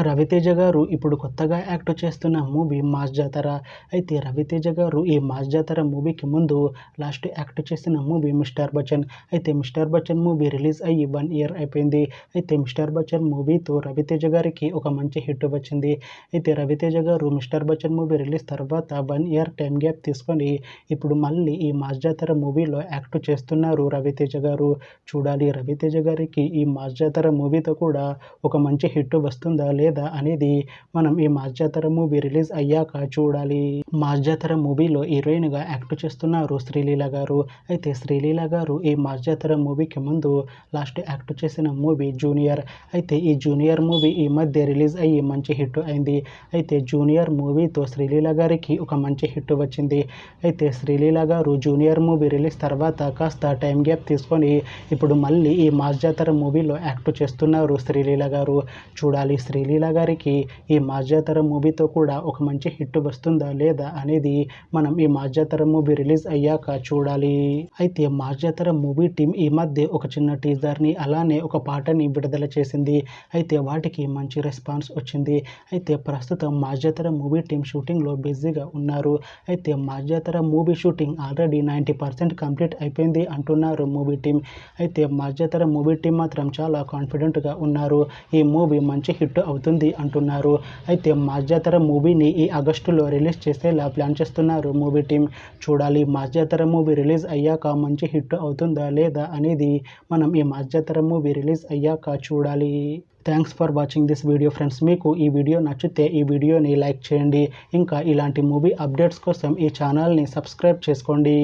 రవితేజ గారు ఇప్పుడు కొత్తగా యాక్ట్ చేస్తున్న మూవీ మాస్ జాతర. అయితే రవితేజ గారు ఈ మాస్ జాతర మూవీకి ముందు లాస్ట్ యాక్ట్ చేసిన మూవీ మిస్టర్ బచ్చన్. అయితే మిస్టర్ బచ్చన్ మూవీ రిలీజ్ అయ్యి 1 ఇయర్ అయిపోయింది. అయితే మిస్టర్ బచ్చన్ మూవీతో రవితేజ గారికి ఒక మంచి హిట్ వచ్చింది. అయితే రవితేజ గారు మిస్టర్ బచ్చన్ మూవీ రిలీజ్ తర్వాత 1 ఇయర్ టైం గ్యాప్ తీసుకొని ఇప్పుడు మళ్ళీ ఈ మాస్ జాతర మూవీలో యాక్ట్ చేస్తున్నారు రవితేజ గారు. చూడాలి రవితేజ గారికి ఈ మాస్ జాతర మూవీతో కూడా ఒక మంచి హిట్ వస్తుందా లేదా అనేది మనం ఈ మాస్ జాతర మూవీ రిలీజ్ అయ్యాక చూడాలి. మాస్ జాతర మూవీలో హీరోయిన్గా యాక్ట్ చేస్తున్నారు శ్రీలీల గారు. అయితే శ్రీలీల గారు ఈ మాస్ జాతర మూవీకి ముందు లాస్ట్ యాక్ట్ చేసిన మూవీ జూనియర్. అయితే ఈ జూనియర్ మూవీ ఈ మధ్య రిలీజ్ అయ్యి మంచి హిట్ అయింది. అయితే జూనియర్ మూవీతో శ్రీలీల గారికి ఒక మంచి హిట్ వచ్చింది. అయితే శ్రీలీల గారు జూనియర్ మూవీ రిలీజ్ తర్వాత కాస్త టైం గ్యాప్ తీసుకొని ఇప్పుడు మళ్ళీ ఈ మాస్ జాతర మూవీలో యాక్ట్ చేస్తున్నారు శ్రీలీల గారు. చూడాలి శ్రీలీల గారికి ఈ మాస్ జాతర మూవీతో కూడా ఒక మంచి హిట్ వస్తుందా లేదా అనేది మనం ఈ మాస్ జాతర మూవీ రిలీజ్ అయ్యాక చూడాలి. అయితే మాస్ జాతర మూవీ టీం ఈ మధ్య ఒక చిన్న టీజర్ని అలానే ఒక పాటని విడుదల చేసింది. అయితే వాటికి మంచి రెస్పాన్స్ వచ్చింది. అయితే ప్రస్తుతం మాస్ జాతర మూవీ టీం షూటింగ్లో బిజీగా ఉన్నారు. అయితే మాస్ జాతర మూవీ షూటింగ్ ఆల్రెడీ 90% కంప్లీట్ అయిపోయింది అంటున్నారు మూవీ టీం. అయితే మాస్ జాతర మూవీ టీం మాత్రం చాలా కాన్ఫిడెంట్గా ఉన్నారు. ఈ మూవీ మంచి హిట్ అవుతుంది అంటున్నారు. అయితే మాస్ జాతర మూవీని ఈ ఆగస్టులో రిలీజ్ చేసేలా ప్లాన్ చేస్తున్నారు మూవీ టీం. చూడాలి మాస్ జాతర మూవీ రిలీజ్ అయ్యాక మంచి హిట్ అవుతుందా లేదా అనేది మనం ఈ మాస్ జాతర మూవీ రిలీజ్ అయ్యాక చూడాలి. Thanks for watching this video friends. మీకు ఈ వీడియో నచ్చితే ఈ వీడియోని లైక్ చేయండి. ఇంకా ఇలాంటి మూవీ అప్డేట్స్ కోసం ఈ ఛానల్ని సబ్స్క్రైబ్ చేసుకోండి.